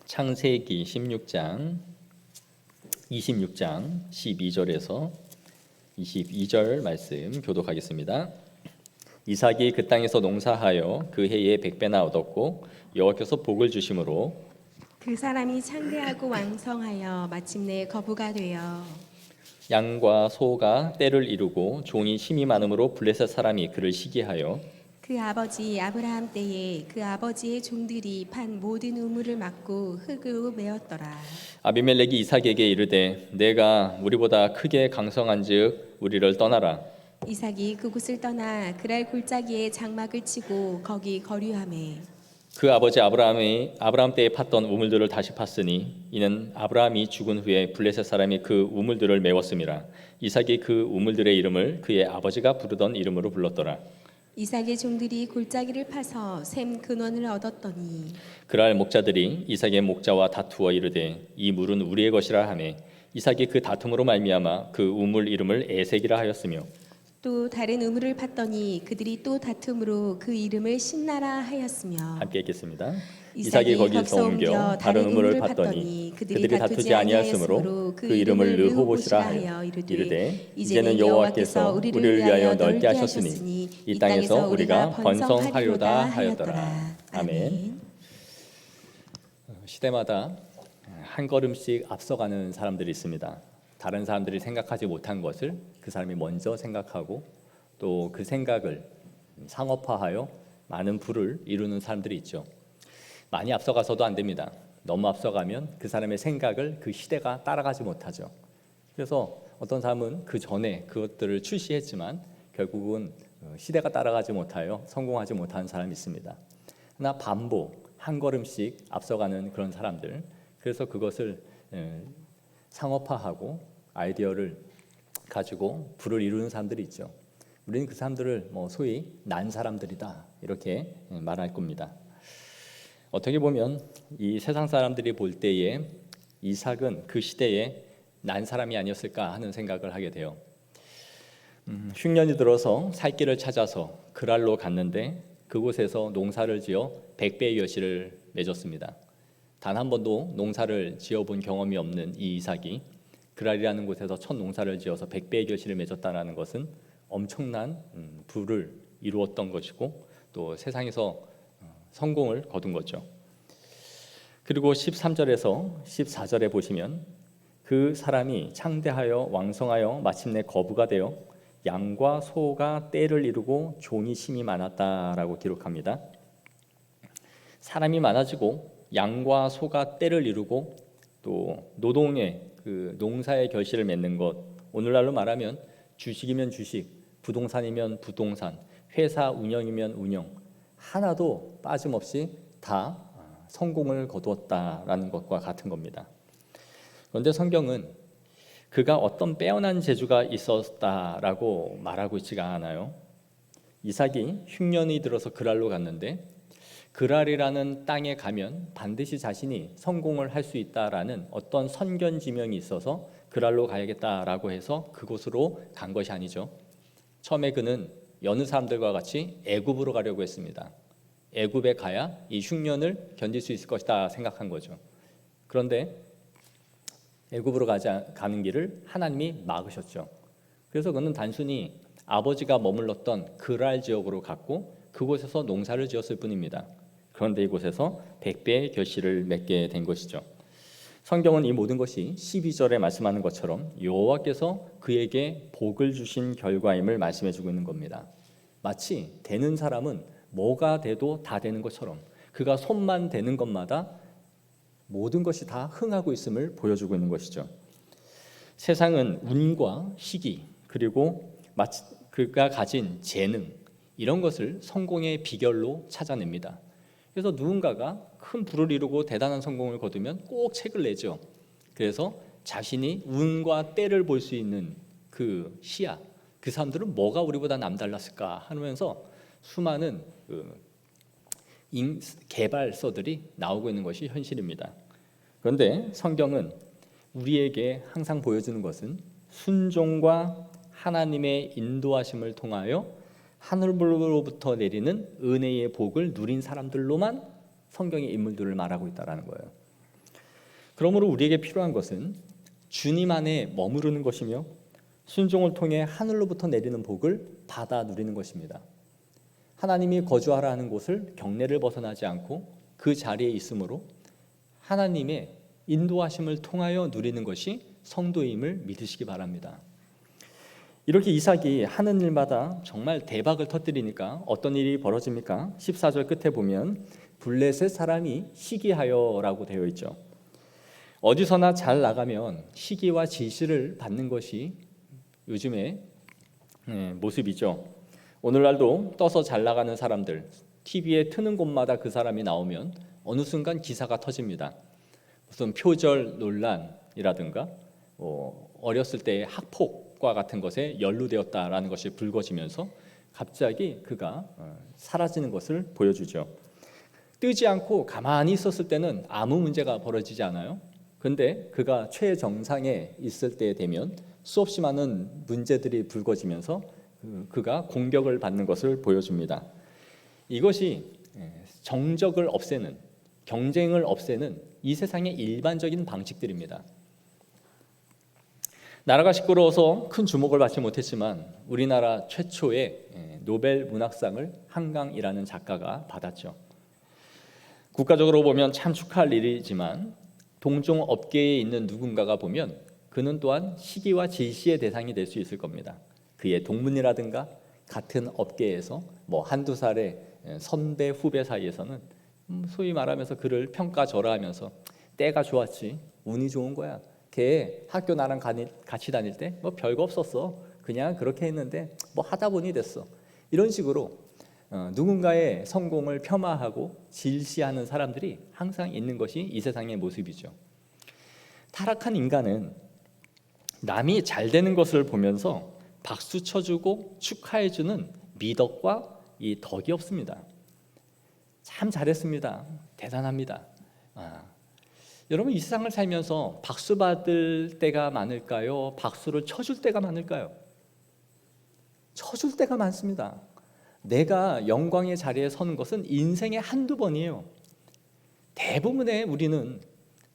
창세기 16장 12절에서 22절 말씀 교독하겠습니다. 이삭이 그 땅에서 농사하여 그 해에 100배나 얻었고 여호와께서 복을 주심으로 그 사람이 창대하고 왕성하여 마침내 거부가 되어 양과 소가 떼를 이루고 종이 힘이 많음으로 블레셋 사람이 그를 시기하여 그 아버지 아브라함 때에 그 아버지의 종들이 판 모든 우물을 막고 흙으로 메었더라. 아비멜렉이 이삭에게 이르되 내가 우리보다 크게 강성한즉 우리를 떠나라. 이삭이 그곳을 떠나 그랄 골짜기에 장막을 치고 거기 거류하매 그 아버지 아브라함 때에 팠던 우물들을 다시 팠으니 이는 아브라함이 죽은 후에 블레셋 사람이 그 우물들을 메웠음이라. 이삭이 그 우물들의 이름을 그의 아버지가 부르던 이름으로 불렀더라. 이삭의 종들이 골짜기를 파서 샘 근원을 얻었더니 그날 목자들이 이삭의 목자와 다투어 이르되 이 물은 우리의 것이라 하매 이삭이 그 다툼으로 말미암아 그 우물 이름을 에색이라 하였으며 또 다른 우물을 팠더니 그들이 또 다툼으로 그 이름을 신나라 하였으며 함께 읽겠습니다. 이삭이 거기서 옮겨 다른 우물을 팠더니 그들이 다투지 아니하였으므로 그 이름을 르호봇이라 하여 이르되 이제는 여호와께서 우리를 위하여 넓게 하셨으니 이 땅에서 우리가 번성하리로다 하였더라. 아멘. 시대마다 한 걸음씩 앞서가는 사람들이 있습니다. 다른 사람들이 생각하지 못한 것을 그 사람이 먼저 생각하고 또 그 생각을 상업화하여 많은 부를 이루는 사람들이 있죠. 많이 앞서가서도 안 됩니다. 너무 앞서가면 그 사람의 생각을 그 시대가 따라가지 못하죠. 그래서 어떤 사람은 그 전에 그것들을 출시했지만 결국은 시대가 따라가지 못하여 성공하지 못하는 사람이 있습니다. 그러나 반복, 한 걸음씩 앞서가는 그런 사람들, 그래서 그것을 상업화하고 아이디어를 가지고 부를 이루는 사람들이 있죠. 우리는 그 사람들을 소위 난 사람들이다 이렇게 말할 겁니다. 어떻게 보면 이 세상 사람들이 볼 때에 이삭은 그 시대에 난 사람이 아니었을까 하는 생각을 하게 돼요. 흉년이 들어서 살 길을 찾아서 그랄로 갔는데 그곳에서 농사를 지어 100배의 여실을 맺었습니다. 단 한 번도 농사를 지어본 경험이 없는 이 이삭이 그랄이라는 곳에서 첫 농사를 지어서 100배의 결실을 맺었다는 것은 엄청난 부를 이루었던 것이고 또 세상에서 성공을 거둔 거죠. 그리고 13절에서 14절에 보시면 그 사람이 창대하여 왕성하여 마침내 거부가 되어 양과 소가 떼를 이루고 종이 심이 많았다라고 기록합니다. 사람이 많아지고 양과 소가 떼를 이루고 또 노동의 그 농사의 결실을 맺는 것, 오늘날로 말하면 주식이면 주식, 부동산이면 부동산, 회사 운영이면 운영, 하나도 빠짐없이 다 성공을 거두었다라는 것과 같은 겁니다. 그런데 성경은 그가 어떤 빼어난 재주가 있었다라고 말하고 있지가 않아요. 이삭이 흉년이 들어서 그랄로 갔는데 그랄이라는 땅에 가면 반드시 자신이 성공을 할 수 있다라는 어떤 선견지명이 있어서 그랄로 가야겠다라고 해서 그곳으로 간 것이 아니죠. 처음에 그는 여느 사람들과 같이 애굽으로 가려고 했습니다. 애굽에 가야 이 흉년을 견딜 수 있을 것이다 생각한 거죠. 그런데 애굽으로 가는 길을 하나님이 막으셨죠. 그래서 그는 단순히 아버지가 머물렀던 그랄 지역으로 갔고 그곳에서 농사를 지었을 뿐입니다. 그런데 이곳에서 100배의 결실을 맺게 된 것이죠. 성경은 이 모든 것이 12절에 말씀하는 것처럼 여호와께서 그에게 복을 주신 결과임을 말씀해주고 있는 겁니다. 마치 되는 사람은 뭐가 돼도 다 되는 것처럼 그가 손만 대는 것마다 모든 것이 다 흥하고 있음을 보여주고 있는 것이죠. 세상은 운과 희귀 그리고 마치 그가 가진 재능 이런 것을 성공의 비결로 찾아냅니다. 그래서 누군가가 큰 부를 이루고 대단한 성공을 거두면 꼭 책을 내죠. 그래서 자신이 운과 때를 볼 수 있는 그 시야, 그 사람들은 뭐가 우리보다 남달랐을까 하면서 수많은 개발서들이 나오고 있는 것이 현실입니다. 그런데 성경은 우리에게 항상 보여주는 것은 순종과 하나님의 인도하심을 통하여 하늘로부터 내리는 은혜의 복을 누린 사람들로만 성경의 인물들을 말하고 있다는 거예요. 그러므로 우리에게 필요한 것은 주님 안에 머무르는 것이며 순종을 통해 하늘로부터 내리는 복을 받아 누리는 것입니다. 하나님이 거주하라 하는 곳을 경내를 벗어나지 않고 그 자리에 있으므로 하나님의 인도하심을 통하여 누리는 것이 성도임을 믿으시기 바랍니다. 이렇게 이삭이 하는 일마다 정말 대박을 터뜨리니까 어떤 일이 벌어집니까? 14절 끝에 보면 블레셋 사람이 시기하여라고 되어 있죠. 어디서나 잘 나가면 시기와 지시를 받는 것이 요즘의 모습이죠. 오늘날도 떠서 잘 나가는 사람들, TV에 트는 곳마다 그 사람이 나오면 어느 순간 기사가 터집니다. 무슨 표절 논란이라든가 어렸을 때의 학폭과 같은 것에 연루되었다라는 것이 불거지면서 갑자기 그가 사라지는 것을 보여주죠. 뜨지 않고 가만히 있었을 때는 아무 문제가 벌어지지 않아요. 근데 그가 최정상에 있을 때 되면 수없이 많은 문제들이 불거지면서 그가 공격을 받는 것을 보여줍니다. 이것이 정적을 없애는, 경쟁을 없애는 이 세상의 일반적인 방식들입니다. 나라가 시끄러워서 큰 주목을 받지 못했지만 우리나라 최초의 노벨 문학상을 한강이라는 작가가 받았죠. 국가적으로 보면 참 축하할 일이지만 동종 업계에 있는 누군가가 보면 그는 또한 시기와 질시의 대상이 될 수 있을 겁니다. 그의 동문이라든가 같은 업계에서 한두 살의 선배 후배 사이에서는 소위 말하면서 그를 평가절하하면서 때가 좋았지, 운이 좋은 거야. 걔 학교 나랑 같이 다닐 때 별거 없었어. 그냥 그렇게 했는데 하다 보니 됐어. 이런 식으로 누군가의 성공을 폄하하고 질시하는 사람들이 항상 있는 것이 이 세상의 모습이죠. 타락한 인간은 남이 잘 되는 것을 보면서 박수 쳐주고 축하해주는 미덕과 이 덕이 없습니다. 참 잘했습니다. 대단합니다. 여러분 이 세상을 살면서 박수 받을 때가 많을까요? 박수를 쳐줄 때가 많을까요? 쳐줄 때가 많습니다. 내가 영광의 자리에 서는 것은 인생에 한두 번이에요. 대부분의 우리는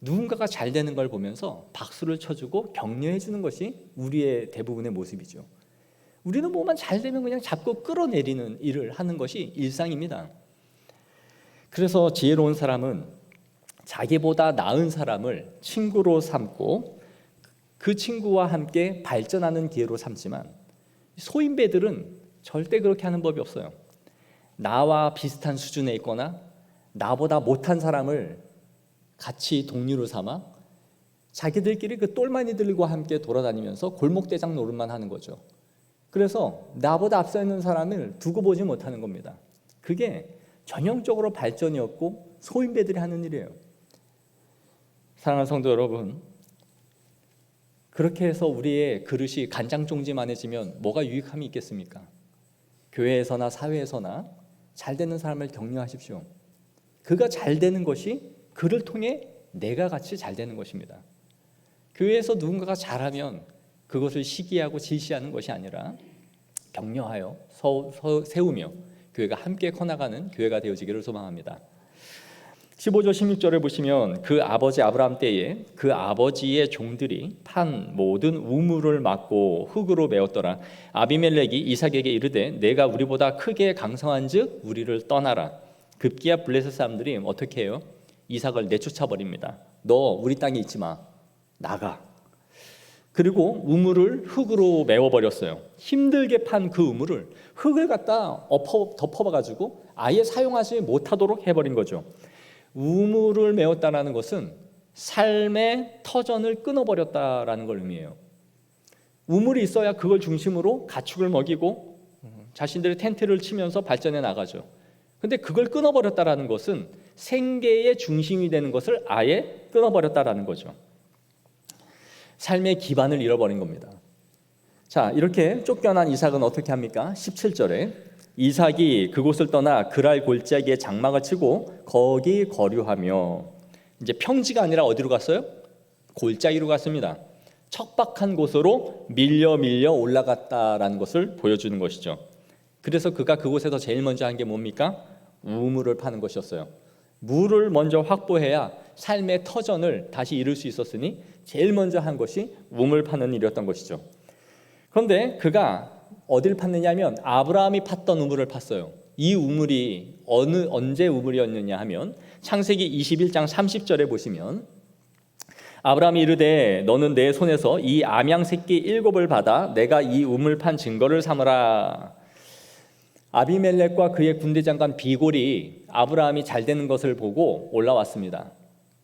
누군가가 잘 되는 걸 보면서 박수를 쳐주고 격려해 주는 것이 우리의 대부분의 모습이죠. 우리는 뭐만 잘 되면 그냥 잡고 끌어내리는 일을 하는 것이 일상입니다. 그래서 지혜로운 사람은 자기보다 나은 사람을 친구로 삼고 그 친구와 함께 발전하는 기회로 삼지만 소인배들은 절대 그렇게 하는 법이 없어요. 나와 비슷한 수준에 있거나 나보다 못한 사람을 같이 동료로 삼아 자기들끼리 그 똘마니들과 함께 돌아다니면서 골목대장 노릇만 하는 거죠. 그래서 나보다 앞서 있는 사람을 두고 보지 못하는 겁니다. 그게 전형적으로 발전이 없고 소인배들이 하는 일이에요. 사랑하는 성도 여러분, 그렇게 해서 우리의 그릇이 간장종지만해지면 뭐가 유익함이 있겠습니까? 교회에서나 사회에서나 잘 되는 사람을 격려하십시오. 그가 잘 되는 것이 그를 통해 내가 같이 잘 되는 것입니다. 교회에서 누군가가 잘하면 그것을 시기하고 질시하는 것이 아니라 격려하여 세우며 교회가 함께 커나가는 교회가 되어지기를 소망합니다. 15절 16절을 보시면 그 아버지 아브라함 때에 그 아버지의 종들이 판 모든 우물을 막고 흙으로 메웠더라. 아비멜렉이 이삭에게 이르되 내가 우리보다 크게 강성한즉 우리를 떠나라. 급기야 블레셋 사람들이 어떻게 해요? 이삭을 내쫓아 버립니다. 너 우리 땅에 있지 마. 나가. 그리고 우물을 흙으로 메워버렸어요. 힘들게 판 그 우물을 흙을 갖다 덮어가지고 아예 사용하지 못하도록 해버린 거죠. 우물을 메웠다는 것은 삶의 터전을 끊어버렸다라는 걸 의미해요. 우물이 있어야 그걸 중심으로 가축을 먹이고 자신들의 텐트를 치면서 발전해 나가죠. 근데 그걸 끊어버렸다라는 것은 생계의 중심이 되는 것을 아예 끊어버렸다라는 거죠. 삶의 기반을 잃어버린 겁니다. 자, 이렇게 쫓겨난 이삭은 어떻게 합니까? 17절에 이삭이 그곳을 떠나 그랄 골짜기에 장막을 치고 거기 거류하며, 이제 평지가 아니라 어디로 갔어요? 골짜기로 갔습니다. 척박한 곳으로 밀려 올라갔다라는 것을 보여주는 것이죠. 그래서 그가 그곳에서 제일 먼저 한 게 뭡니까? 우물을 파는 것이었어요. 물을 먼저 확보해야 삶의 터전을 다시 이룰 수 있었으니 제일 먼저 한 것이 우물 파는 일이었던 것이죠. 그런데 그가 어딜 팠느냐면 아브라함이 팠던 우물을 팠어요. 이 우물이 언제 우물이었느냐 하면 창세기 21장 30절에 보시면 아브라함이 이르되 너는 내 손에서 이 암양 새끼 7을 받아 내가 이 우물 판 증거를 삼으라. 아비멜렉과 그의 군대 장관 비골이 아브라함이 잘 되는 것을 보고 올라왔습니다.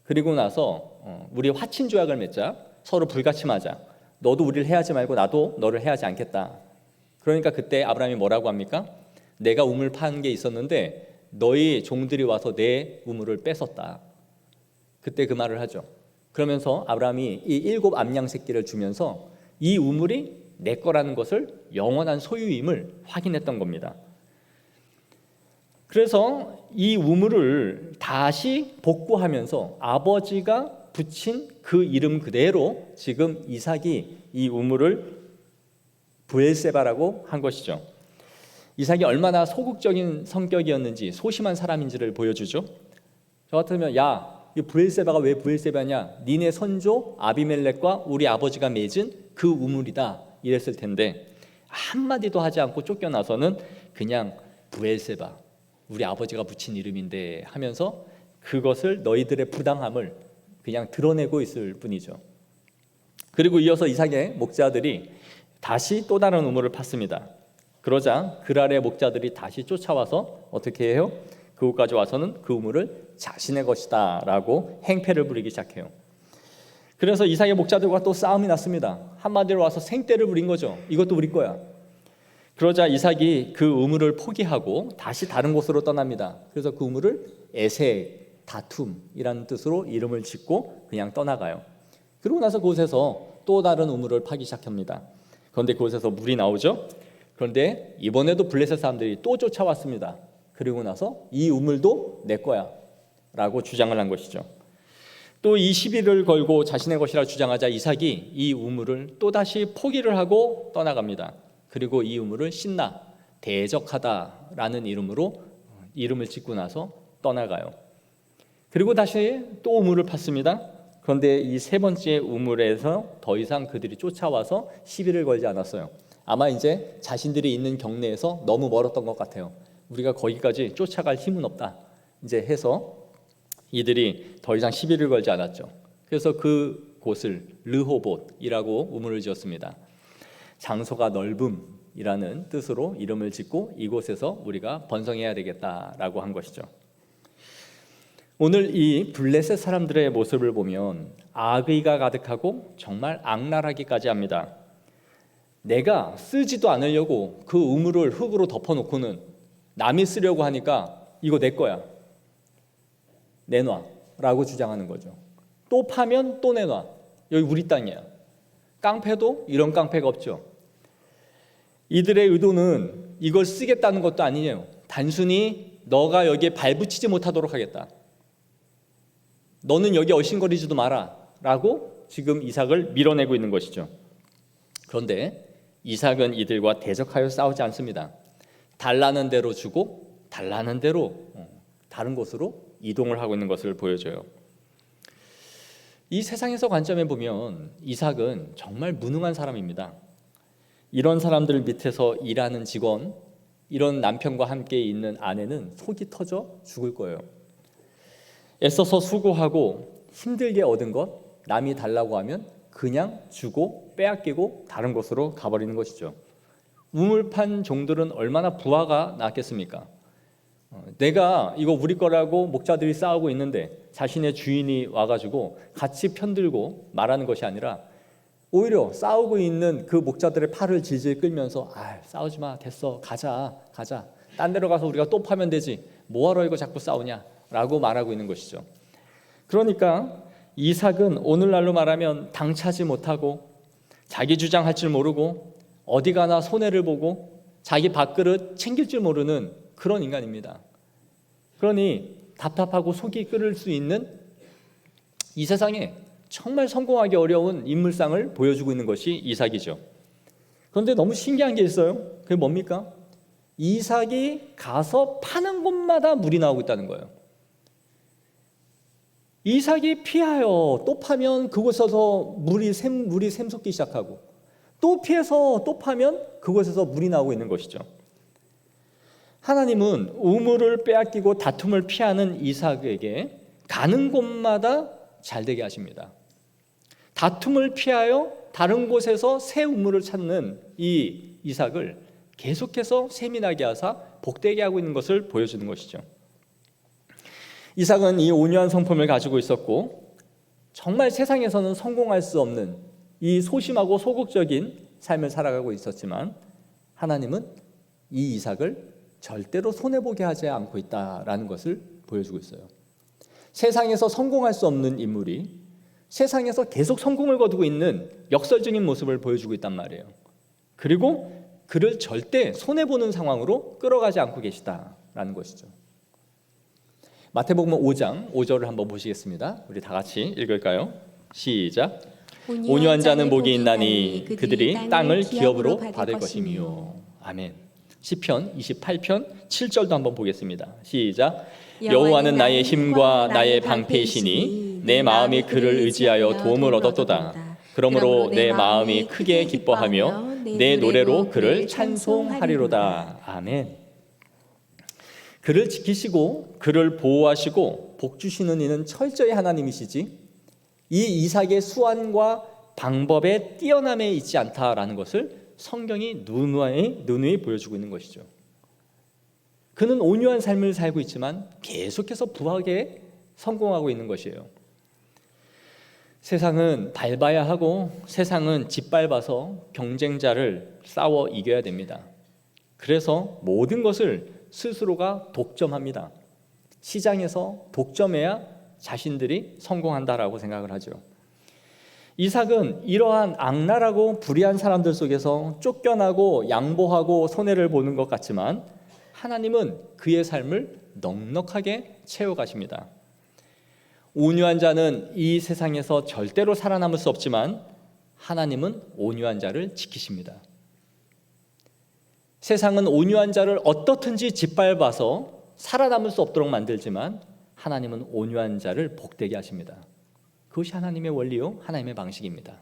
그리고 나서 우리 화친 조약을 맺자. 서로 불가침하자. 너도 우리를 해하지 말고 나도 너를 해하지 않겠다. 그러니까 그때 아브라함이 뭐라고 합니까? 내가 우물 판 게 있었는데 너희 종들이 와서 내 우물을 뺏었다. 그때 그 말을 하죠. 그러면서 아브라함이 이 7 암양 새끼를 주면서 이 우물이 내 거라는 것을 영원한 소유임을 확인했던 겁니다. 그래서 이 우물을 다시 복구하면서 아버지가 붙인 그 이름 그대로 지금 이삭이 이 우물을 브엘세바라고 한 것이죠. 이삭이 얼마나 소극적인 성격이었는지 소심한 사람인지를 보여주죠. 저 같으면 야, 이 브엘세바가 왜 브엘세바냐? 니네 선조 아비멜렉과 우리 아버지가 맺은 그 우물이다 이랬을 텐데 한마디도 하지 않고 쫓겨나서는 그냥 브엘세바 우리 아버지가 붙인 이름인데 하면서 그것을 너희들의 부당함을 그냥 드러내고 있을 뿐이죠. 그리고 이어서 이삭의 목자들이 다시 또 다른 우물을 팠습니다. 그러자 그랄의 목자들이 다시 쫓아와서 어떻게 해요? 그곳까지 와서는 그 우물을 자신의 것이다 라고 행패를 부리기 시작해요. 그래서 이삭의 목자들과 또 싸움이 났습니다. 한마디로 와서 생떼를 부린 거죠. 이것도 우리 거야. 그러자 이삭이 그 우물을 포기하고 다시 다른 곳으로 떠납니다. 그래서 그 우물을 에색, 다툼이라는 뜻으로 이름을 짓고 그냥 떠나가요. 그러고 나서 그곳에서 또 다른 우물을 파기 시작합니다. 그런데 그곳에서 물이 나오죠. 그런데 이번에도 블레셋 사람들이 또 쫓아왔습니다. 그리고 나서 이 우물도 내 거야 라고 주장을 한 것이죠. 또 이 시비를 걸고 자신의 것이라 주장하자 이삭이 이 우물을 또다시 포기를 하고 떠나갑니다. 그리고 이 우물을 신나 대적하다라는 이름을 짓고 나서 떠나가요. 그리고 다시 또 우물을 팠습니다. 그런데 이 세 번째 우물에서 더 이상 그들이 쫓아와서 시비를 걸지 않았어요. 아마 이제 자신들이 있는 경내에서 너무 멀었던 것 같아요. 우리가 거기까지 쫓아갈 힘은 없다 이제 해서 이들이 더 이상 시비를 걸지 않았죠. 그래서 그 곳을 르호봇이라고 우물을 지었습니다. 장소가 넓음이라는 뜻으로 이름을 짓고 이곳에서 우리가 번성해야 되겠다라고 한 것이죠. 오늘 이 블레셋 사람들의 모습을 보면 악의가 가득하고 정말 악랄하기까지 합니다. 내가 쓰지도 않으려고 그 우물을 흙으로 덮어놓고는 남이 쓰려고 하니까 이거 내 거야. 내놔 라고 주장하는 거죠. 또 파면 또 내놔. 여기 우리 땅이야. 깡패도 이런 깡패가 없죠. 이들의 의도는 이걸 쓰겠다는 것도 아니에요. 단순히 너가 여기에 발붙이지 못하도록 하겠다. 너는 여기 얼씬거리지도 마라 라고 지금 이삭을 밀어내고 있는 것이죠. 그런데 이삭은 이들과 대적하여 싸우지 않습니다. 달라는 대로 주고 달라는 대로 다른 곳으로 이동을 하고 있는 것을 보여줘요. 이 세상에서 관점에 보면 이삭은 정말 무능한 사람입니다. 이런 사람들 밑에서 일하는 직원, 이런 남편과 함께 있는 아내는 속이 터져 죽을 거예요. 애써서 수고하고 힘들게 얻은 것 남이 달라고 하면 그냥 주고 빼앗기고 다른 곳으로 가버리는 것이죠. 우물판 종들은 얼마나 부하가 났겠습니까? 내가 이거 우리 거라고 목자들이 싸우고 있는데 자신의 주인이 와가지고 같이 편들고 말하는 것이 아니라 오히려 싸우고 있는 그 목자들의 팔을 질질 끌면서 싸우지 마, 됐어, 가자 딴 데로 가서 우리가 또 파면 되지, 뭐하러 이거 자꾸 싸우냐 라고 말하고 있는 것이죠. 그러니까 이삭은 오늘날로 말하면 당차지 못하고 자기 주장할 줄 모르고 어디 가나 손해를 보고 자기 밥그릇 챙길 줄 모르는 그런 인간입니다. 그러니 답답하고 속이 끓을 수 있는 이 세상에 정말 성공하기 어려운 인물상을 보여주고 있는 것이 이삭이죠. 그런데 너무 신기한 게 있어요. 그게 뭡니까? 이삭이 가서 파는 곳마다 물이 나오고 있다는 거예요. 이삭이 피하여 또 파면 그곳에서 물이 샘솟기 시작하고, 또 피해서 또 파면 그곳에서 물이 나오고 있는 것이죠. 하나님은 우물을 빼앗기고 다툼을 피하는 이삭에게 가는 곳마다 잘되게 하십니다. 다툼을 피하여 다른 곳에서 새 우물을 찾는 이 이삭을 계속해서 샘이 나게 하사 복되게 하고 있는 것을 보여주는 것이죠. 이삭은 이 온유한 성품을 가지고 있었고, 정말 세상에서는 성공할 수 없는 이 소심하고 소극적인 삶을 살아가고 있었지만, 하나님은 이 이삭을 절대로 손해보게 하지 않고 있다라는 것을 보여주고 있어요. 세상에서 성공할 수 없는 인물이 세상에서 계속 성공을 거두고 있는 역설적인 모습을 보여주고 있단 말이에요. 그리고 그를 절대 손해보는 상황으로 끌어가지 않고 계시다라는 것이죠. 마태복음 5장 5절을 한번 보시겠습니다. 우리 다 같이 읽을까요? 시작. 온유한 자는 복이 있나니 그들이 땅을 기업으로 받을 것이며. 아멘. 시편 28편 7절도 한번 보겠습니다. 시작. 여호와는 나의 힘과 나의 방패이시니 내 마음이 그를 의지하여 도움을 얻었도다. 그러므로 내 마음이 크게 기뻐하며 내 노래로 그를 찬송하리로다. 아멘. 그를 지키시고 그를 보호하시고 복 주시는 이는 철저히 하나님이시지, 이 이삭의 수완과 방법의 뛰어남에 있지 않다라는 것을 성경이 누누이 보여주고 있는 것이죠. 그는 온유한 삶을 살고 있지만 계속해서 부하게 성공하고 있는 것이에요. 세상은 밟아야 하고, 세상은 짓밟아서 경쟁자를 싸워 이겨야 됩니다. 그래서 모든 것을 스스로가 독점합니다. 시장에서 독점해야 자신들이 성공한다라고 생각을 하죠. 이삭은 이러한 악랄하고 불의한 사람들 속에서 쫓겨나고 양보하고 손해를 보는 것 같지만, 하나님은 그의 삶을 넉넉하게 채워가십니다. 온유한 자는 이 세상에서 절대로 살아남을 수 없지만, 하나님은 온유한 자를 지키십니다. 세상은 온유한 자를 어떻든지 짓밟아서 살아남을 수 없도록 만들지만, 하나님은 온유한 자를 복되게 하십니다. 그것이 하나님의 원리요, 하나님의 방식입니다.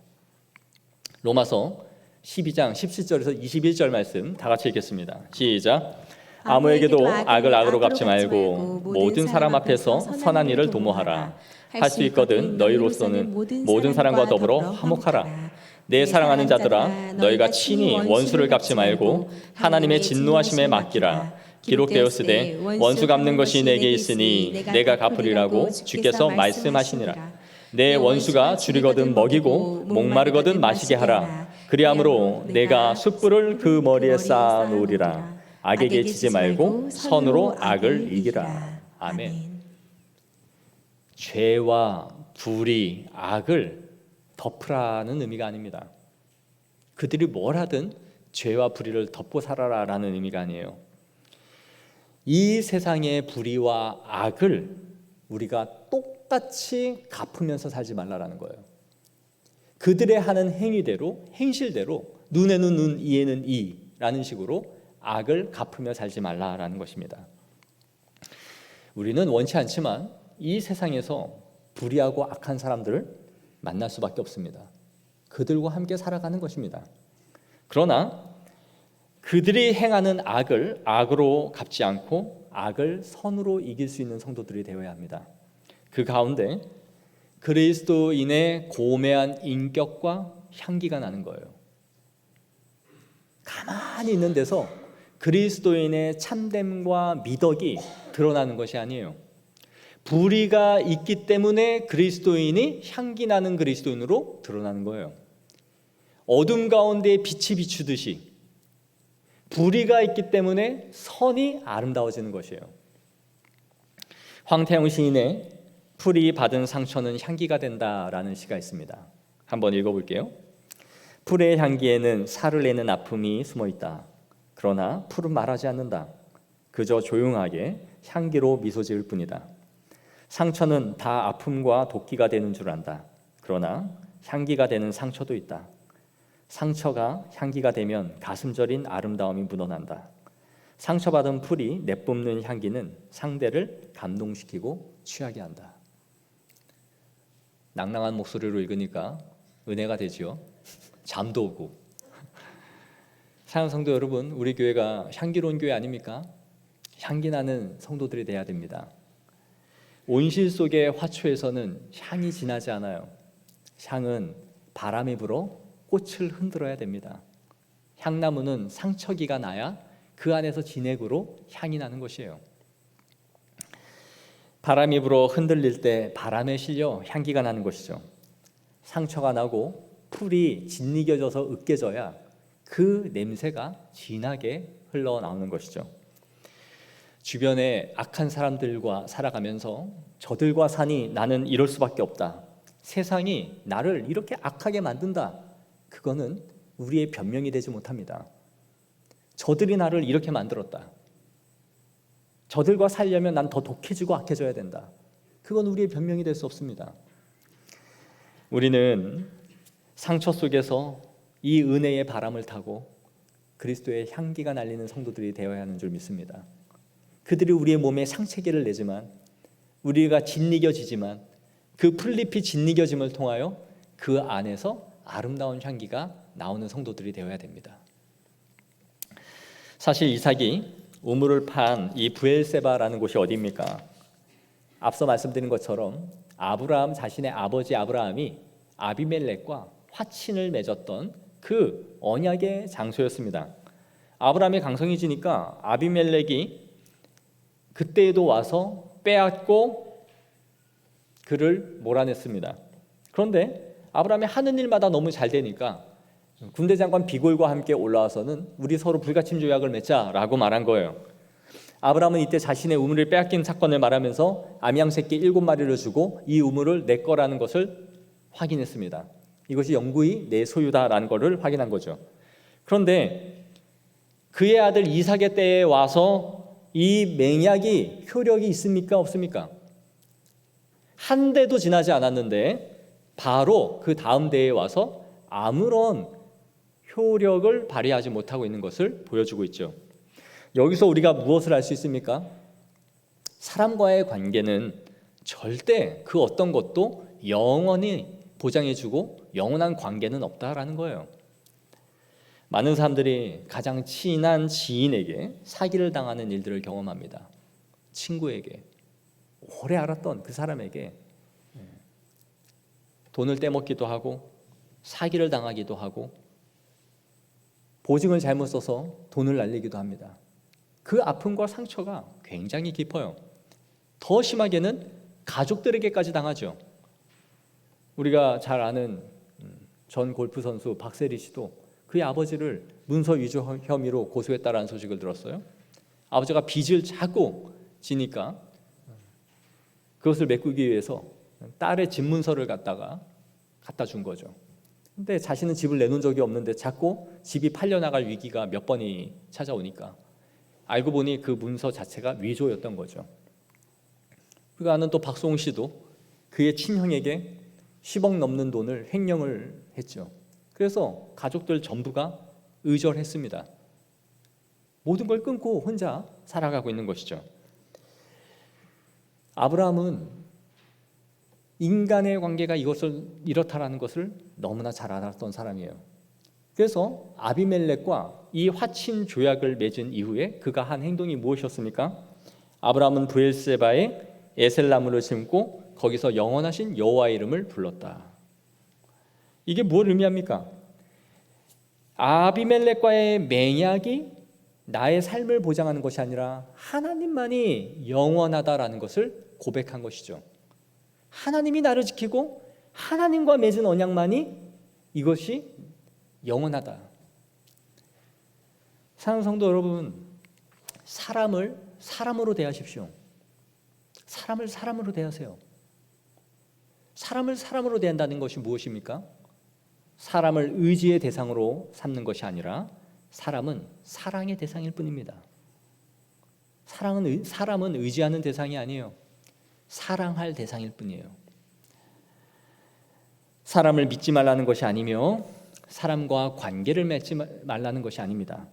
로마서 12장 17절에서 21절 말씀 다 같이 읽겠습니다. 시작. 아무에게도 악을 악으로 갚지 말고 모든 사람 앞에서 선한 일을 도모하라. 할 수 있거든 너희로서는 모든 사람과 더불어 화목하라. 내 사랑하는 자들아, 너희가 친히 원수를 갚지 말고 하나님의 진노하심에 맡기라. 기록되었으되 원수 갚는 것이 내게 있으니 내가 갚으리라고 주께서 말씀하시니라. 내 원수가 줄이거든 먹이고 목마르거든 마시게 하라. 그리함으로 내가 숯불을 그 머리에 쌓아 놓으리라. 악에게 지지 말고 선으로 악을 이기라. 아멘. 죄와 불의, 악을 덮으라는 의미가 아닙니다. 그들이 뭘 하든 죄와 불의를 덮고 살아라라는 의미가 아니에요. 이 세상의 불의와 악을 우리가 똑같이 갚으면서 살지 말라라는 거예요. 그들의 하는 행위대로, 행실대로 눈에는 눈, 이에는 이라는 식으로 악을 갚으며 살지 말라라는 것입니다. 우리는 원치 않지만 이 세상에서 불의하고 악한 사람들을 만날 수밖에 없습니다. 그들과 함께 살아가는 것입니다. 그러나 그들이 행하는 악을 악으로 갚지 않고 악을 선으로 이길 수 있는 성도들이 되어야 합니다. 그 가운데 그리스도인의 고매한 인격과 향기가 나는 거예요. 가만히 있는 데서 그리스도인의 참됨과 미덕이 드러나는 것이 아니에요. 불의가 있기 때문에 그리스도인이 향기 나는 그리스도인으로 드러나는 거예요. 어둠 가운데 빛이 비추듯이 불의가 있기 때문에 선이 아름다워지는 것이에요. 황태영 시인의 풀이 받은 상처는 향기가 된다라는 시가 있습니다. 한번 읽어볼게요. 풀의 향기에는 살을 내는 아픔이 숨어 있다. 그러나 풀은 말하지 않는다. 그저 조용하게 향기로 미소 지을 뿐이다. 상처는 다 아픔과 도끼가 되는 줄 안다. 그러나 향기가 되는 상처도 있다. 상처가 향기가 되면 가슴 저린 아름다움이 묻어난다. 상처받은 풀이 내뿜는 향기는 상대를 감동시키고 취하게 한다. 낭랑한 목소리로 읽으니까 은혜가 되지요. 잠도 오고. 사랑하는 성도 여러분, 우리 교회가 향기로운 교회 아닙니까? 향기 나는 성도들이 돼야 됩니다. 온실 속의 화초에서는 향이 진하지 않아요. 향은 바람이 불어 꽃을 흔들어야 됩니다. 향나무는 상처기가 나야 그 안에서 진액으로 향이 나는 것이에요. 바람이 불어 흔들릴 때 바람에 실려 향기가 나는 것이죠. 상처가 나고 풀이 짓이겨져서 으깨져야 그 냄새가 진하게 흘러나오는 것이죠. 주변에 악한 사람들과 살아가면서 저들과 사니 나는 이럴 수밖에 없다. 세상이 나를 이렇게 악하게 만든다. 그거는 우리의 변명이 되지 못합니다. 저들이 나를 이렇게 만들었다. 저들과 살려면 난 더 독해지고 악해져야 된다. 그건 우리의 변명이 될 수 없습니다. 우리는 상처 속에서 이 은혜의 바람을 타고 그리스도의 향기가 날리는 성도들이 되어야 하는 줄 믿습니다. 그들이 우리의 몸에 상체기를 내지만, 우리가 짓이겨지지만 그 풀잎이 짓이겨짐을 통하여 그 안에서 아름다운 향기가 나오는 성도들이 되어야 됩니다. 사실 이삭이 우물을 판 이 브엘세바라는 곳이 어디입니까? 앞서 말씀드린 것처럼 아브라함 자신의 아버지 아브라함이 아비멜렉과 화친을 맺었던 그 언약의 장소였습니다. 아브라함이 강성이 지니까 아비멜렉이 그때에도 와서 빼앗고 그를 몰아냈습니다. 그런데 아브라함이 하는 일마다 너무 잘 되니까 군대 장관 비골과 함께 올라와서는 우리 서로 불가침 조약을 맺자라고 말한 거예요. 아브라함은 이때 자신의 우물을 빼앗긴 사건을 말하면서 암양 새끼 7마리를 주고 이 우물을 내 거라는 것을 확인했습니다. 이것이 영구히 내 소유다라는 것을 확인한 거죠. 그런데 그의 아들 이삭의 때에 와서 이 맹약이 효력이 있습니까? 없습니까? 한 대도 지나지 않았는데 바로 그 다음 대에 와서 아무런 효력을 발휘하지 못하고 있는 것을 보여주고 있죠. 여기서 우리가 무엇을 알 수 있습니까? 사람과의 관계는 절대 그 어떤 것도 영원히 보장해주고 영원한 관계는 없다라는 거예요. 많은 사람들이 가장 친한 지인에게 사기를 당하는 일들을 경험합니다. 친구에게, 오래 알았던 그 사람에게 돈을 떼먹기도 하고 사기를 당하기도 하고 보증을 잘못 써서 돈을 날리기도 합니다. 그 아픔과 상처가 굉장히 깊어요. 더 심하게는 가족들에게까지 당하죠. 우리가 잘 아는 전 골프 선수 박세리 씨도 그의 아버지를 문서 위조 혐의로 고소했다라는 소식을 들었어요. 아버지가 빚을 자꾸 지니까 그것을 메꾸기 위해서 딸의 집 문서를 갖다 준 거죠. 근데 자신은 집을 내놓은 적이 없는데 자꾸 집이 팔려나갈 위기가 몇 번이 찾아오니까 알고 보니 그 문서 자체가 위조였던 거죠. 그가 아는 또 박송웅 씨도 그의 친형에게 10억 넘는 돈을 횡령을 했죠. 그래서 가족들 전부가 의절했습니다. 모든 걸 끊고 혼자 살아가고 있는 것이죠. 아브라함은 인간의 관계가 이것을 이렇다라는 것을 너무나 잘 알았던 사람이에요. 그래서 아비멜렉과 이 화친 조약을 맺은 이후에 그가 한 행동이 무엇이었습니까? 아브라함은 브엘세바에 에셀나무를 심고 거기서 영원하신 여호와의 이름을 불렀다. 이게 뭘 의미합니까? 아비멜렉과의 맹약이 나의 삶을 보장하는 것이 아니라 하나님만이 영원하다라는 것을 고백한 것이죠. 하나님이 나를 지키고 하나님과 맺은 언약만이 이것이 영원하다. 사랑하는 성도 여러분, 사람을 사람으로 대하십시오. 사람을 사람으로 대하세요. 사람을 사람으로 대한다는 것이 무엇입니까? 사람을 의지의 대상으로 삼는 것이 아니라 사람은 사랑의 대상일 뿐입니다. 사람은 의지하는 대상이 아니에요. 사랑할 대상일 뿐이에요. 사람을 믿지 말라는 것이 아니며 사람과 관계를 맺지 말라는 것이 아닙니다.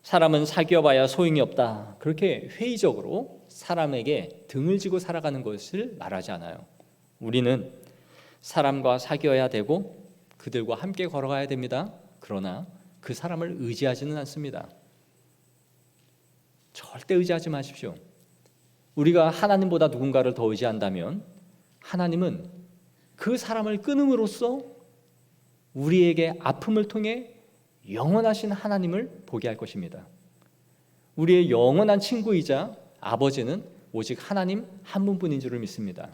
사람은 사귀어봐야 소용이 없다. 그렇게 회의적으로 사람에게 등을 지고 살아가는 것을 말하지 않아요. 우리는 사람과 사귀어야 되고 그들과 함께 걸어가야 됩니다. 그러나 그 사람을 의지하지는 않습니다. 절대 의지하지 마십시오. 우리가 하나님보다 누군가를 더 의지한다면 하나님은 그 사람을 끊음으로써 우리에게 아픔을 통해 영원하신 하나님을 보게 할 것입니다. 우리의 영원한 친구이자 아버지는 오직 하나님 한 분뿐인 줄을 믿습니다.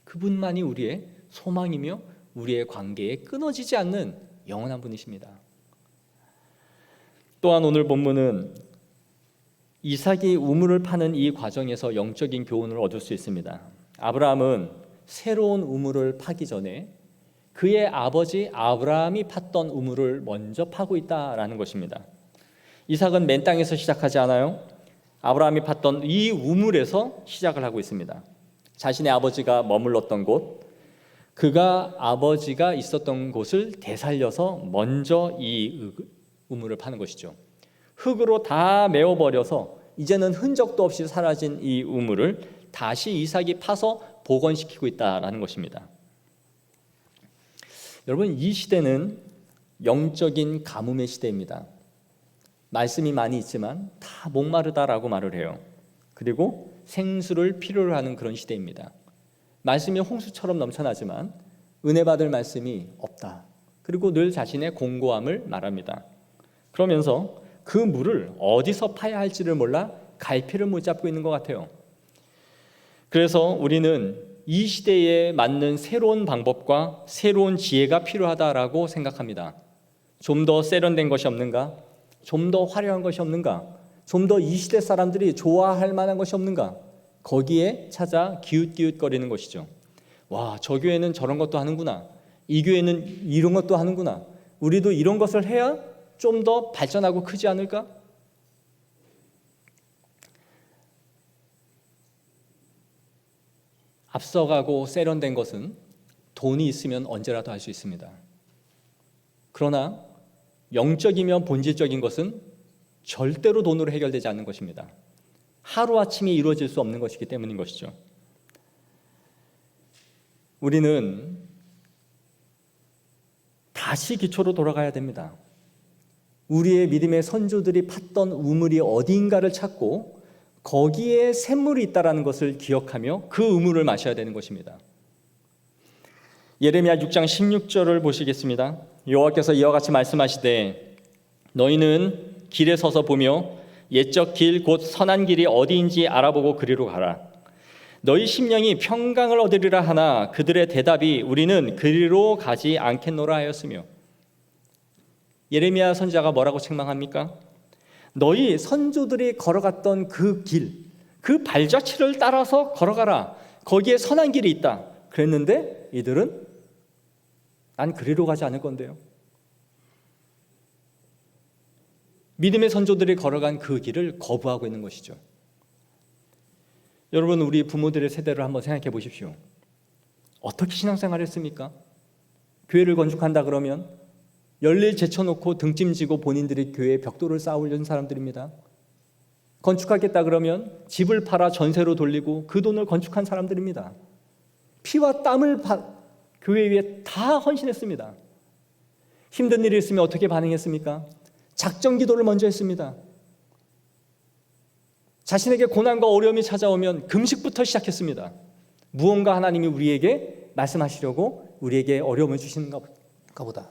그분만이 우리의 소망이며 우리의 관계에 끊어지지 않는 영원한 분이십니다. 또한 오늘 본문은 이삭이 우물을 파는 이 과정에서 영적인 교훈을 얻을 수 있습니다. 아브라함은 새로운 우물을 파기 전에 그의 아버지 아브라함이 팠던 우물을 먼저 파고 있다라는 것입니다. 이삭은 맨 땅에서 시작하지 않아요. 아브라함이 팠던 이 우물에서 시작을 하고 있습니다. 자신의 아버지가 머물렀던 곳, 그가 아버지가 있었던 곳을 되살려서 먼저 이 우물을 파는 것이죠. 흙으로 다 메워버려서 이제는 흔적도 없이 사라진 이 우물을 다시 이삭이 파서 복원시키고 있다라는 것입니다. 여러분, 이 시대는 영적인 가뭄의 시대입니다. 말씀이 많이 있지만 다 목마르다라고 말을 해요. 그리고 생수를 필요로 하는 그런 시대입니다. 말씀이 홍수처럼 넘쳐나지만 은혜 받을 말씀이 없다. 그리고 늘 자신의 공고함을 말합니다. 그러면서 그 물을 어디서 파야 할지를 몰라 갈피를 못 잡고 있는 것 같아요. 그래서 우리는 이 시대에 맞는 새로운 방법과 새로운 지혜가 필요하다라고 생각합니다. 좀 더 세련된 것이 없는가? 좀 더 화려한 것이 없는가? 좀 더 이 시대 사람들이 좋아할 만한 것이 없는가? 거기에 찾아 기웃기웃거리는 것이죠. 와, 저 교회는 저런 것도 하는구나. 이 교회는 이런 것도 하는구나. 우리도 이런 것을 해야 좀 더 발전하고 크지 않을까? 앞서가고 세련된 것은 돈이 있으면 언제라도 할 수 있습니다. 그러나 영적이며 본질적인 것은 절대로 돈으로 해결되지 않는 것입니다. 하루아침에 이루어질 수 없는 것이기 때문인 것이죠. 우리는 다시 기초로 돌아가야 됩니다. 우리의 믿음의 선조들이 팠던 우물이 어디인가를 찾고 거기에 샘물이 있다는 것을 기억하며 그 우물을 마셔야 되는 것입니다. 예레미야 6장 16절을 보시겠습니다. 여호와께서 이와 같이 말씀하시되 너희는 길에 서서 보며 옛적 길 곧 선한 길이 어디인지 알아보고 그리로 가라. 너희 심령이 평강을 얻으리라 하나 그들의 대답이 우리는 그리로 가지 않겠노라 하였으며. 예레미야 선지자가 뭐라고 책망합니까? 너희 선조들이 걸어갔던 그 길, 그 발자취를 따라서 걸어가라. 거기에 선한 길이 있다. 그랬는데 이들은 난 그리로 가지 않을 건데요. 믿음의 선조들이 걸어간 그 길을 거부하고 있는 것이죠. 여러분, 우리 부모들의 세대를 한번 생각해 보십시오. 어떻게 신앙생활을 했습니까? 교회를 건축한다 그러면 열일 제쳐놓고 등짐지고 본인들이 교회에 벽돌을 쌓으려는 사람들입니다. 건축하겠다 그러면 집을 팔아 전세로 돌리고 그 돈을 건축한 사람들입니다. 피와 땀을 교회 위에 다 헌신했습니다. 힘든 일이 있으면 어떻게 반응했습니까? 작정 기도를 먼저 했습니다. 자신에게 고난과 어려움이 찾아오면 금식부터 시작했습니다. 무언가 하나님이 우리에게 말씀하시려고 우리에게 어려움을 주시는가 보다.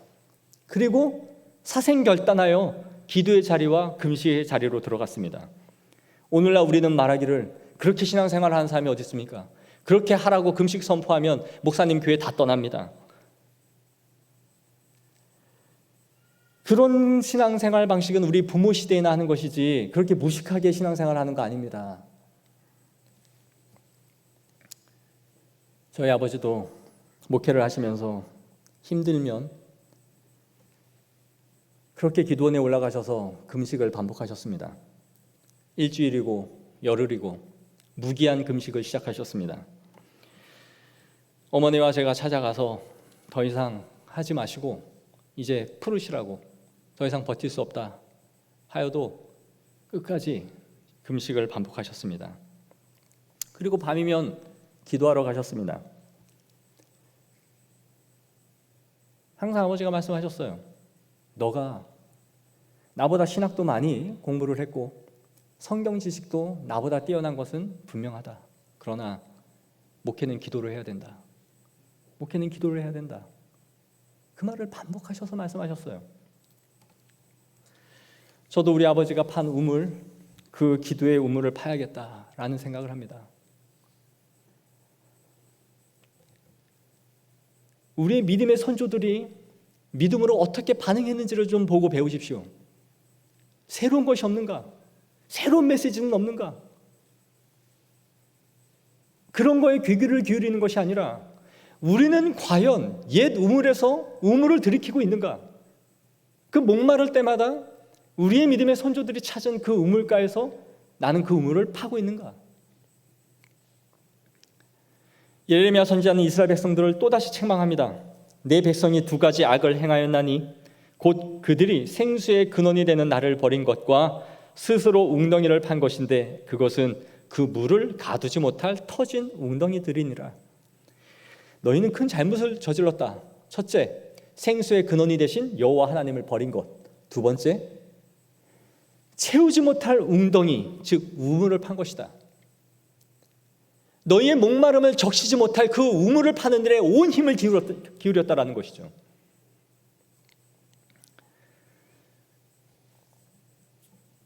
그리고 사생결단하여 기도의 자리와 금식의 자리로 들어갔습니다. 오늘날 우리는 말하기를 그렇게 신앙생활을 하는 사람이 어디 있습니까? 그렇게 하라고 금식 선포하면 목사님 교회 다 떠납니다. 그런 신앙생활 방식은 우리 부모 시대에나 하는 것이지 그렇게 무식하게 신앙생활하는 거 아닙니다. 저희 아버지도 목회를 하시면서 힘들면 그렇게 기도원에 올라가셔서 금식을 반복하셨습니다. 일주일이고 열흘이고 무기한 금식을 시작하셨습니다. 어머니와 제가 찾아가서 더 이상 하지 마시고 이제 풀으시라고, 더 이상 버틸 수 없다 하여도 끝까지 금식을 반복하셨습니다. 그리고 밤이면 기도하러 가셨습니다. 항상 아버지가 말씀하셨어요. 너가 나보다 신학도 많이 공부를 했고 성경 지식도 나보다 뛰어난 것은 분명하다. 그러나 목회는 기도를 해야 된다. 목회는 기도를 해야 된다. 그 말을 반복하셔서 말씀하셨어요. 저도 우리 아버지가 판 우물, 그 기도의 우물을 파야겠다라는 생각을 합니다. 우리의 믿음의 선조들이 믿음으로 어떻게 반응했는지를 좀 보고 배우십시오. 새로운 것이 없는가? 새로운 메시지는 없는가? 그런 거에 귀를 기울이는 것이 아니라 우리는 과연 옛 우물에서 우물을 들이키고 있는가? 그 목마를 때마다 우리의 믿음의 선조들이 찾은 그 우물가에서 나는 그 우물을 파고 있는가? 예레미야 선지자는 이스라엘 백성들을 또다시 책망합니다. 내 백성이 두 가지 악을 행하였나니 곧 그들이 생수의 근원이 되는 나를 버린 것과 스스로 웅덩이를 판 것인데 그것은 그 물을 가두지 못할 터진 웅덩이들이니라. 너희는 큰 잘못을 저질렀다. 첫째, 생수의 근원이 되신 여호와 하나님을 버린 것. 두 번째, 채우지 못할 웅덩이, 즉 우물을 판 것이다. 너희의 목마름을 적시지 못할 그 우물을 파는 일에 온 힘을 기울였다라는 것이죠.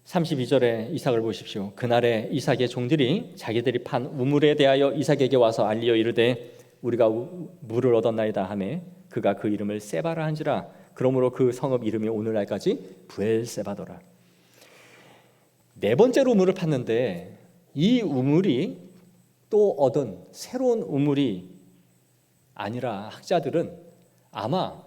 (32절에) 이삭을 보십시오. 그날에 이삭의 종들이 자기들이 판 우물에 대하여 이삭에게 와서 알리어 이르되 우리가 물을 얻었나이다 하매 그가 그 이름을 세바라 한지라. 그러므로 그 성읍 이름이 오늘날까지 부엘세바더라. 네 번째로 우물을 팠는데 이 우물이 또 얻은 새로운 우물이 아니라 학자들은 아마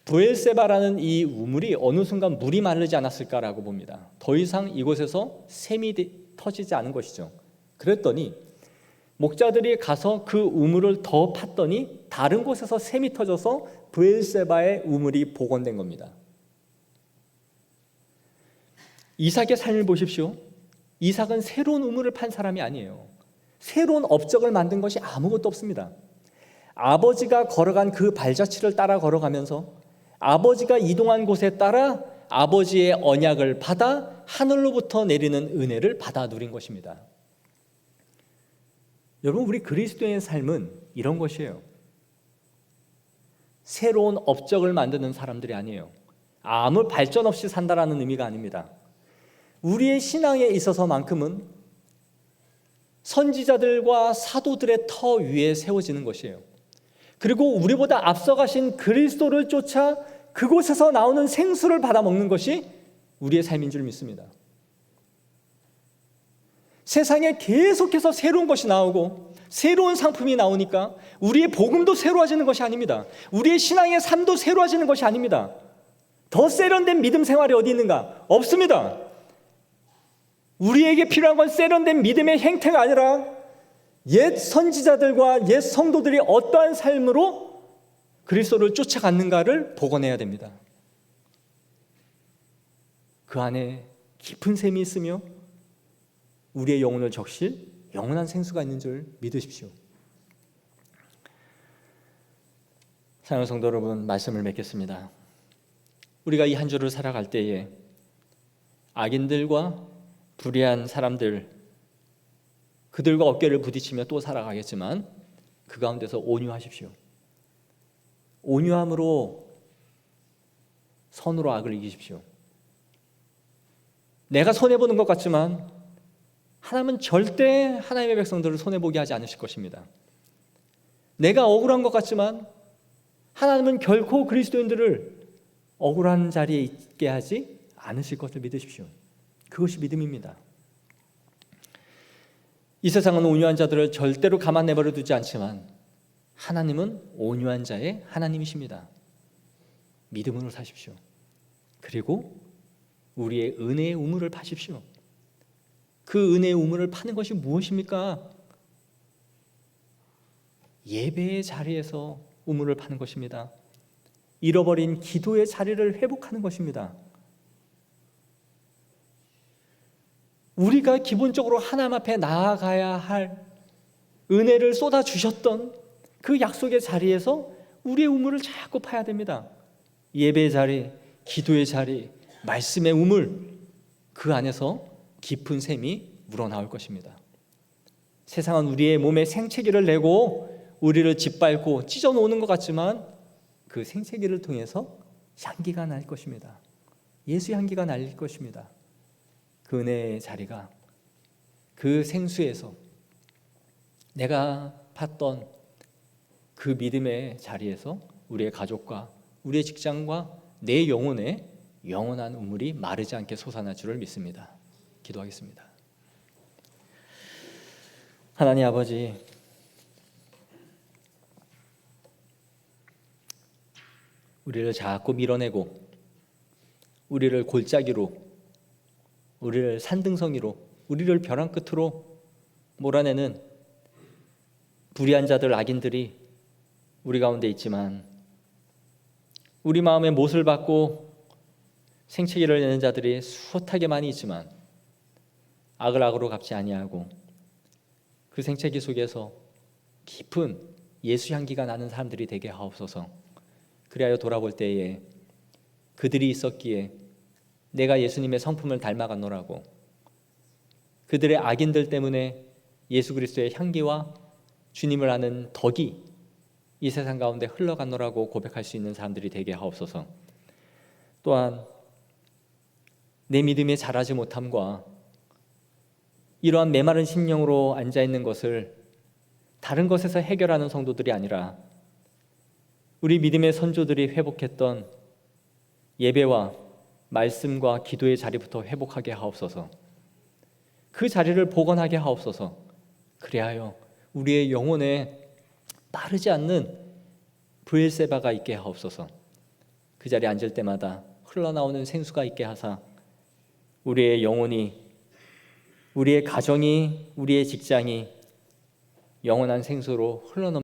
부엘세바라는 이 우물이 어느 순간 물이 마르지 않았을까라고 봅니다. 더 이상 이곳에서 샘이 터지지 않은 것이죠. 그랬더니 목자들이 가서 그 우물을 더 팠더니 다른 곳에서 샘이 터져서 부엘세바의 우물이 복원된 겁니다. 이삭의 삶을 보십시오. 이삭은 새로운 우물을 판 사람이 아니에요. 새로운 업적을 만든 것이 아무것도 없습니다. 아버지가 걸어간 그 발자취를 따라 걸어가면서 아버지가 이동한 곳에 따라 아버지의 언약을 받아 하늘로부터 내리는 은혜를 받아 누린 것입니다. 여러분, 우리 그리스도인의 삶은 이런 것이에요. 새로운 업적을 만드는 사람들이 아니에요. 아무 발전 없이 산다라는 의미가 아닙니다. 우리의 신앙에 있어서만큼은 선지자들과 사도들의 터 위에 세워지는 것이에요. 그리고 우리보다 앞서가신 그리스도를 쫓아 그곳에서 나오는 생수를 받아 먹는 것이 우리의 삶인 줄 믿습니다. 세상에 계속해서 새로운 것이 나오고 새로운 상품이 나오니까 우리의 복음도 새로워지는 것이 아닙니다. 우리의 신앙의 삶도 새로워지는 것이 아닙니다. 더 세련된 믿음 생활이 어디 있는가? 없습니다. 우리에게 필요한 건 세련된 믿음의 행태가 아니라 옛 선지자들과 옛 성도들이 어떠한 삶으로 그리스도를 쫓아갔는가를 복원해야 됩니다. 그 안에 깊은 샘이 있으며 우리의 영혼을 적실 영원한 생수가 있는 줄 믿으십시오. 사랑하는 성도 여러분, 말씀을 맺겠습니다. 우리가 이 한 주를 살아갈 때에 악인들과 불의한 사람들, 그들과 어깨를 부딪히며 또 살아가겠지만 그 가운데서 온유하십시오. 온유함으로 선으로 악을 이기십시오. 내가 손해보는 것 같지만 하나님은 절대 하나님의 백성들을 손해보게 하지 않으실 것입니다. 내가 억울한 것 같지만 하나님은 결코 그리스도인들을 억울한 자리에 있게 하지 않으실 것을 믿으십시오. 그것이 믿음입니다. 이 세상은 온유한 자들을 절대로 가만 내버려 두지 않지만 하나님은 온유한 자의 하나님이십니다. 믿음으로 사십시오. 그리고 우리의 은혜의 우물을 파십시오. 그 은혜의 우물을 파는 것이 무엇입니까? 예배의 자리에서 우물을 파는 것입니다. 잃어버린 기도의 자리를 회복하는 것입니다. 우리가 기본적으로 하나님 앞에 나아가야 할 은혜를 쏟아주셨던 그 약속의 자리에서 우리의 우물을 자꾸 파야 됩니다. 예배의 자리, 기도의 자리, 말씀의 우물, 그 안에서 깊은 샘이 우러나올 것입니다. 세상은 우리의 몸에 생채기를 내고 우리를 짓밟고 찢어놓는 것 같지만 그 생채기를 통해서 향기가 날 것입니다. 예수 향기가 날 것입니다. 그 은혜의 자리가, 그 생수에서 내가 팠던 그 믿음의 자리에서 우리의 가족과 우리의 직장과 내 영혼에 영원한 우물이 마르지 않게 솟아날 줄을 믿습니다. 기도하겠습니다. 하나님 아버지, 우리를 자꾸 밀어내고 우리를 골짜기로, 우리를 산등성이로, 우리를 벼랑 끝으로 몰아내는 불의한 자들, 악인들이 우리 가운데 있지만 우리 마음에 못을 받고 생채기를 내는 자들이 숱하게 많이 있지만 악을 악으로 갚지 아니하고 그 생채기 속에서 깊은 예수 향기가 나는 사람들이 되게 하옵소서. 그리하여 돌아볼 때에 그들이 있었기에 내가 예수님의 성품을 닮아갔노라고, 그들의 악인들 때문에 예수 그리스도의 향기와 주님을 아는 덕이 이 세상 가운데 흘러갔노라고 고백할 수 있는 사람들이 되게 하옵소서. 또한 내 믿음에 자라지 못함과 이러한 메마른 심령으로 앉아있는 것을 다른 것에서 해결하는 성도들이 아니라 우리 믿음의 선조들이 회복했던 예배와 말씀과 기도의 자리부터 회복하게 하옵소서. 그 자리를 복원하게 하옵소서. 그리하여 우리의 영혼에 마르지 않는 브엘세바가 있게 하옵소서. 그 자리에 앉을 때마다 흘러나오는 생수가 있게 하사 우리의 영혼이, 우리의 가정이, 우리의 직장이 영원한 생수로 흘러넘